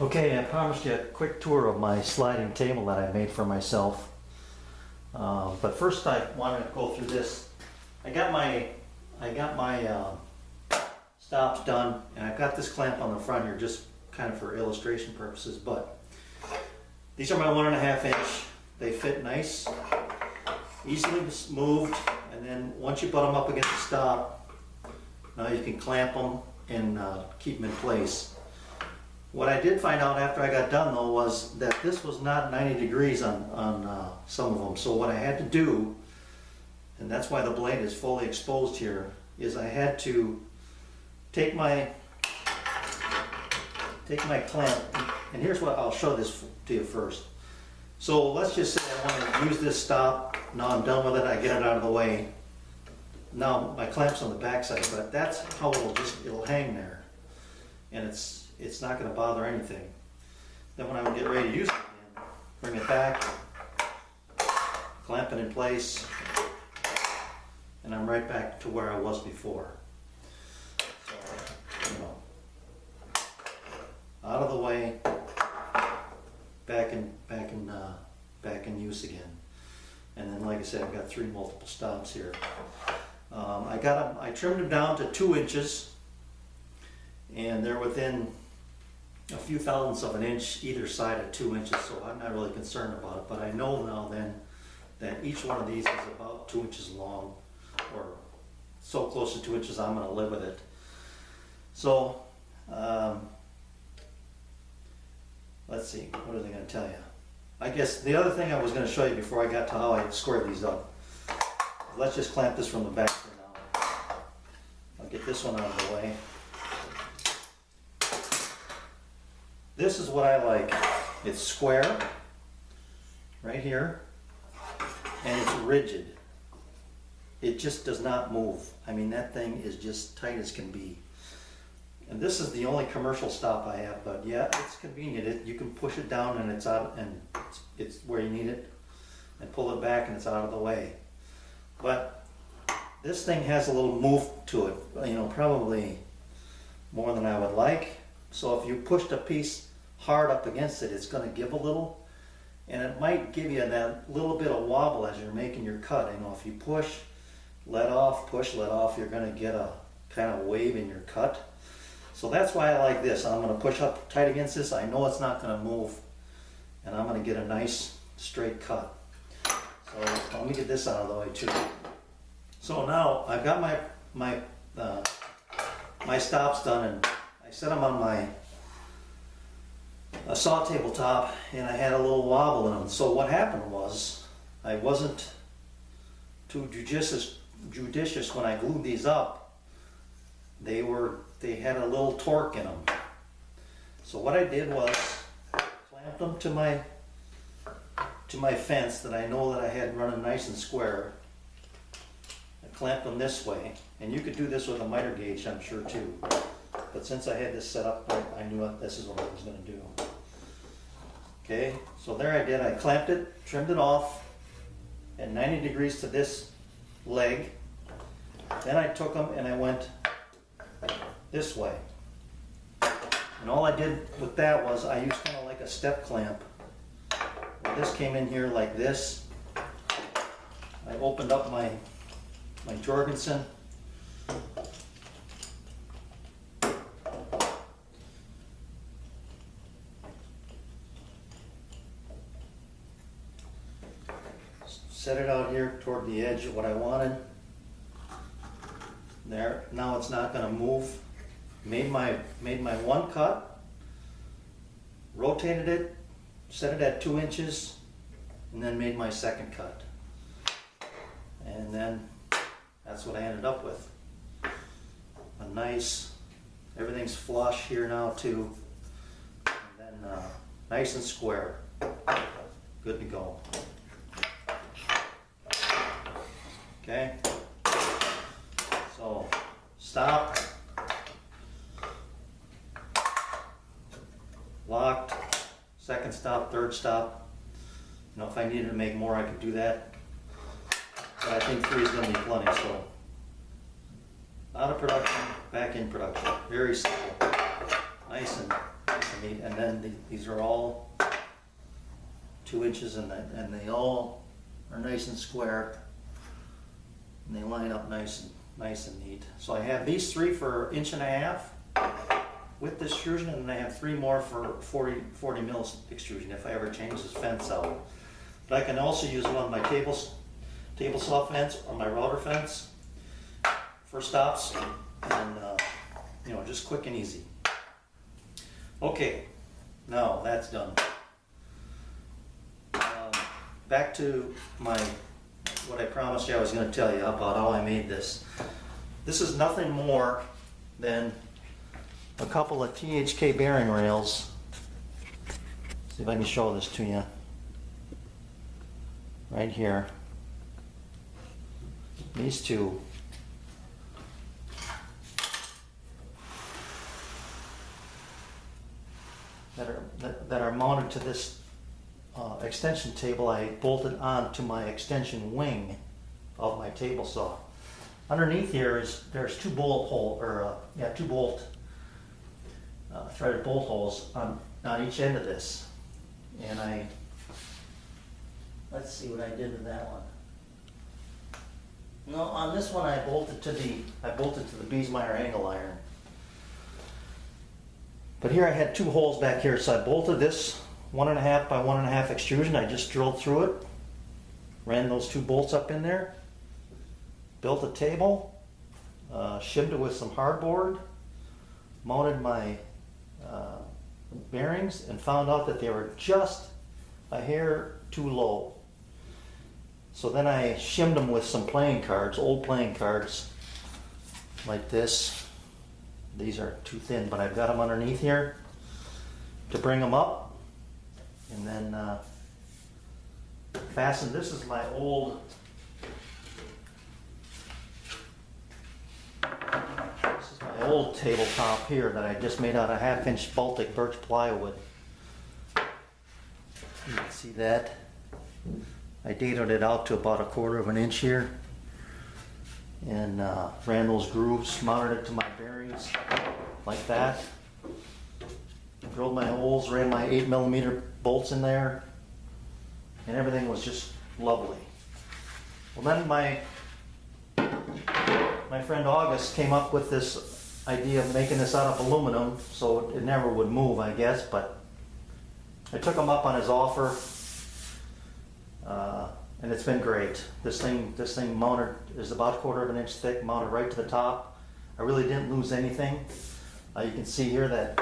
Okay, I promised you a quick tour of my sliding table that I made for myself. But first I wanted to go through this. I got my stops done, and I've got this clamp on the front here just kind of for illustration purposes, but these are my 1.5 inch. They fit nice, easily moved, and then once you butt them up against the stop, now you can clamp them and keep them in place. What I did find out after I got done though was that this was not 90 degrees on some of them. So what I had to do, and that's why the blade is fully exposed here, is I had to take my clamp, and here's what I'll show this to you first. So let's just say I want to use this stop. Now I'm done with it, I get it out of the way. Now my clamp's on the back side, but that's how it'll hang there. And it's not going to bother anything. Then when I would get ready to use it again, bring it back, clamp it in place, and I'm right back to where I was before. So, out of the way, back in use again. And then, like I said, I've got 3 multiple stops here. I trimmed them down to 2 inches, and they're within a few thousandths of an inch either side of 2 inches, so I'm not really concerned about it. But I know now then that each one of these is about 2 inches long, or so close to 2 inches I'm going to live with it. So let's see, what are they going to tell you? I guess the other thing I was going to show you before I got to how I squared these up. Let's just clamp this from the back for now. I'll get this one out of the way. This is what I like. It's square, right here, and it's rigid. It just does not move. I mean, that thing is just tight as can be. And this is the only commercial stop I have, but yeah, it's convenient. You can push it down and it's out, and it's where you need it, and pull it back and it's out of the way. But this thing has a little move to it, you know, probably more than I would like. So if you pushed a piece hard up against it, it's going to give a little, and it might give you that little bit of wobble as you're making your cut. You know, if you push, let off, push, let off, you're going to get a kind of wave in your cut. So that's why I like this. I'm going to push up tight against this. I know it's not going to move, and I'm going to get a nice straight cut. So let me get this out of the way too. So now I've got my stops done, and I set them on a saw tabletop, and I had a little wobble in them. So what happened was I wasn't too judicious when I glued these up. They had a little torque in them. So what I did was clamp them to my fence that I know that I had running nice and square. I clamped them this way, and you could do this with a miter gauge, I'm sure too. But since I had this set up, I knew this is what I was going to do. Okay, so there I did. I clamped it, trimmed it off at 90 degrees to this leg. Then I took them and I went this way. And all I did with that was I used kind of like a step clamp. Well, this came in here like this. I opened up my Jorgensen. Set it out here toward the edge of what I wanted. There, now it's not going to move. Made my one cut, rotated it, set it at 2 inches, and then made my second cut. And then that's what I ended up with. A nice, everything's flush here now too. And then nice and square. Good to go. Okay, so stop, locked, second stop, third stop. You know, if I needed to make more, I could do that. But I think 3 is going to be plenty. So out of production, back in production. Very simple, nice and And then these are all 2 inches, and they all are nice and square, and they line up nice and neat. So I have these 3 for 1.5" with extrusion, and I have 3 more for 40 mils extrusion if I ever change this fence out. But I can also use them on my Tablesaw fence or my router fence for stops, and just quick and easy. Okay, now that's done. Back to what I promised you I was going to tell you about how I made this. This is nothing more than a couple of THK bearing rails. See if I can show this to you. Right here. These 2. That are mounted to this extension table I bolted onto my extension wing of my table saw. Underneath here there's 2 threaded bolt holes on each end of this, and let's see what I did to that one. No, on this one I bolted to the Biesmeyer angle iron. But here I had 2 holes back here, so I bolted this 1.5 by 1.5 extrusion. I just drilled through it, ran those 2 bolts up in there, built a table, shimmed it with some hardboard, mounted my bearings, and found out that they were just a hair too low. So then I shimmed them with some playing cards, old playing cards, like this. These are too thin, but I've got them underneath here to bring them up, and then fasten. This is my old tabletop here that I just made out of 1/2-inch Baltic birch plywood. You can see that. I dated it out to about 1/4 of an inch here, and ran those grooves, mounted it to my bearings like that. Drilled my holes, ran my 8mm bolts in there, and everything was just lovely. Well, then my friend August came up with this idea of making this out of aluminum, so it never would move, I guess, but I took him up on his offer, and it's been great. This thing mounted is about 1/4 of an inch thick, mounted right to the top. I really didn't lose anything. You can see here that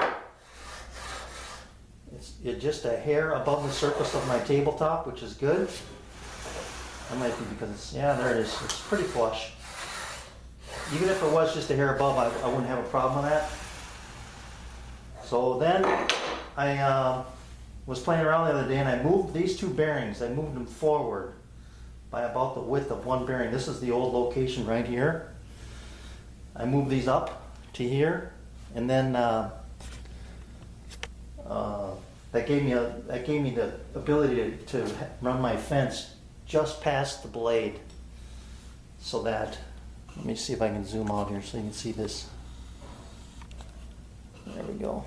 it's just a hair above the surface of my tabletop, which is good. That might be because there it is. It's pretty flush. Even if it was just a hair above, I wouldn't have a problem with that. So then I was playing around the other day, and I moved these 2 bearings. I moved them forward by about the width of 1 bearing. This is the old location right here. I moved these up to here, and then that gave me the ability to run my fence just past the blade, so that, let me see if I can zoom out here so you can see this. There we go.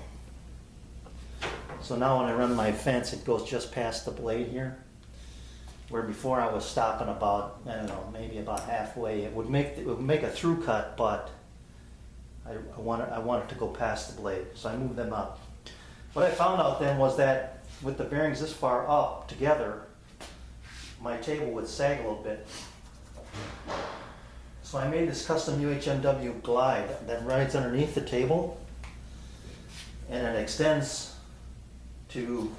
So now when I run my fence, it goes just past the blade here, where before I was stopping about, I don't know, maybe about halfway. It would make a through cut, but I want it to go past the blade, so I moved them up. What I found out then was that with the bearings this far up together, my table would sag a little bit. So I made this custom UHMW glide that rides underneath the table, and it extends to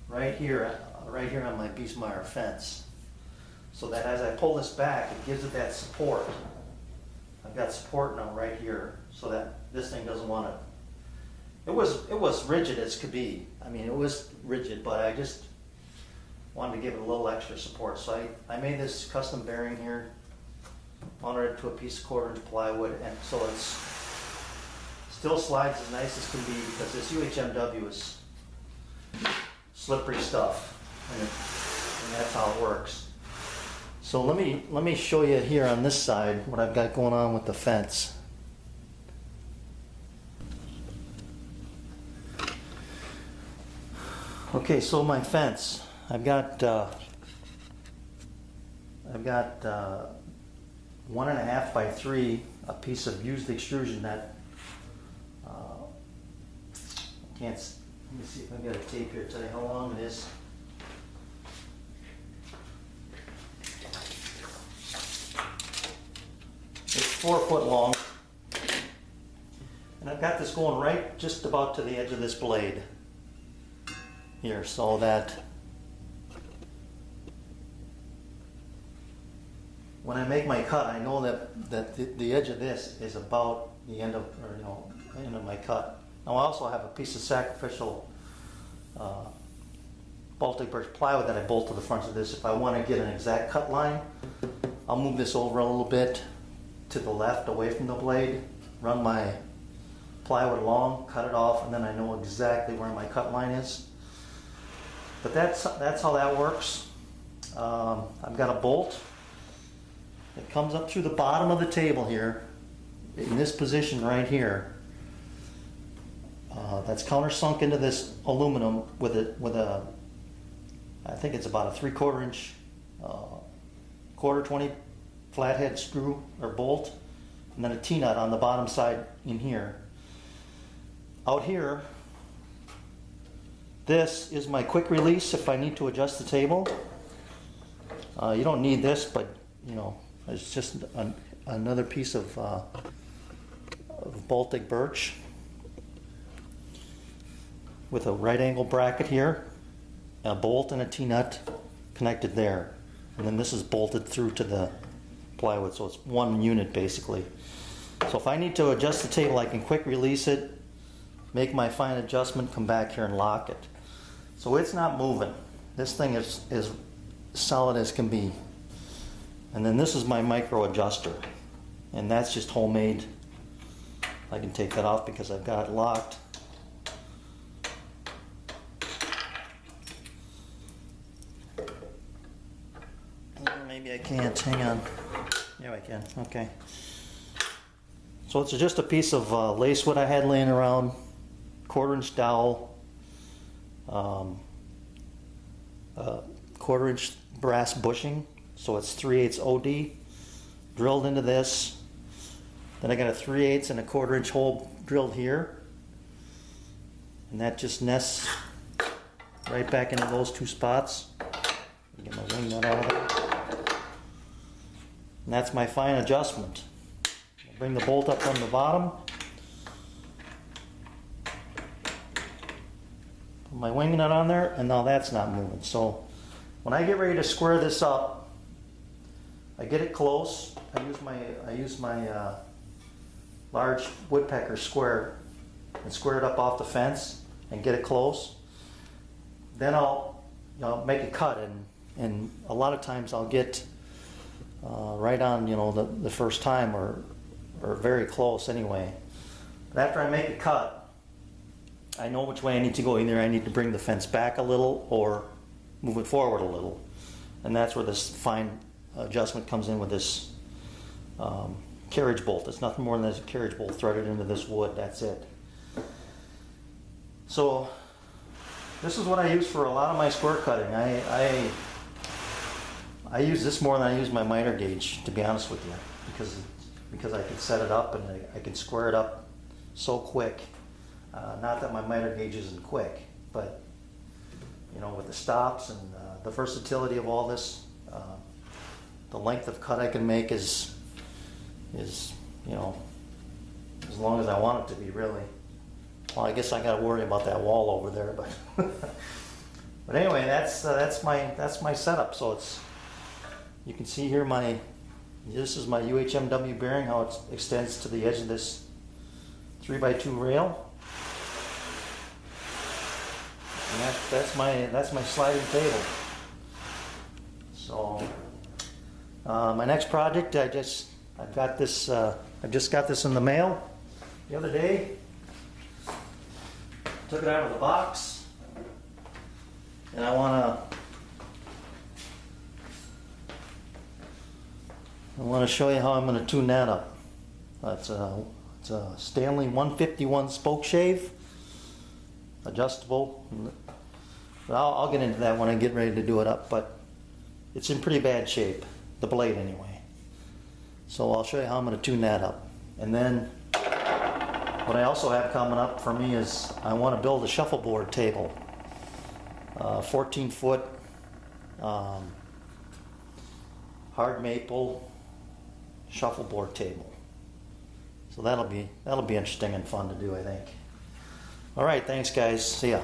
right here on my Biesmeyer fence, so that as I pull this back, it gives it that support. I've got support now right here, so that this thing doesn't want to. It was rigid as could be. I mean, it was rigid, but I just wanted to give it a little extra support. So I made this custom bearing here, mounted it to a piece of 1/4-inch plywood, and so it's still slides as nice as can be, because this UHMW is slippery stuff, and that's how it works. So let me show you here on this side what I've got going on with the fence. Okay, so my fence, I've got 1.5 by 3, a piece of used extrusion that can't. Let me see if I've got a tape here to tell you how long it is. It's 4 foot long, and I've got this going right just about to the edge of this blade here, so that when I make my cut, I know that the edge of this is about the end of, or end of my cut. Now I also have a piece of sacrificial Baltic birch plywood that I bolt to the front of this. If I want to get an exact cut line, I'll move this over a little bit to the left away from the blade, run my plywood along, cut it off, and then I know exactly where my cut line is. But that's how that works. I've got a bolt that comes up through the bottom of the table here, in this position right here. That's countersunk into this aluminum with a, I think it's about a 3/4 inch, quarter 20 flathead screw or bolt, and then a T-nut on the bottom side in here. Out here, this is my quick release if I need to adjust the table. You don't need this, but it's just another piece of Baltic birch with a right angle bracket here, a bolt and a T-nut connected there. And then this is bolted through to the plywood, so it's one unit basically. So if I need to adjust the table, I can quick release it, make my fine adjustment, come back here and lock it. So it's not moving. This thing is solid as can be. And then this is my micro adjuster, and that's just homemade. I can take that off because I've got it locked. Maybe I can't, hang on. Yeah, I can, okay. So it's just a piece of lace wood I had laying around, 1/4 inch dowel, 1/4 inch brass bushing, so it's 3/8 OD, drilled into this. Then I got a 3/8 and a 1/4 inch hole drilled here, and that just nests right back into those two spots. Get my wing nut out of there. And that's my fine adjustment. I'll bring the bolt up from the bottom. Put my wing nut on there, and now that's not moving. So when I get ready to square this up, I get it close. I use my large woodpecker square and square it up off the fence and get it close. Then I'll make a cut, and a lot of times I'll get right on the first time or very close anyway. But after I make a cut, I know which way I need to go. Either I need to bring the fence back a little or move it forward a little, and that's where this fine adjustment comes in with this carriage bolt. It's nothing more than a carriage bolt threaded into this wood. That's it. So this is what I use for a lot of my square cutting. I use this more than I use my miter gauge, to be honest with you, because I can set it up and I can square it up so quick. Not that my miter gauge isn't quick, but with the stops and the versatility of all this, the length of cut I can make is as long as I want it to be, really. Well, I guess I got to worry about that wall over there, but but anyway, that's my setup. So you can see here this is my UHMW bearing, how it extends to the edge of this 3x2 rail. And that's my sliding table. So my next project, I just got this in the mail the other day. Took it out of the box, and I want to show you how I'm going to tune that up. It's a Stanley 151 spoke shave, adjustable. But I'll get into that when I get ready to do it up, but it's in pretty bad shape, the blade anyway. So I'll show you how I'm going to tune that up. And then what I also have coming up for me is I want to build a shuffleboard table. 14 foot hard maple shuffleboard table. So that'll be interesting and fun to do, I think. All right, thanks guys. See ya.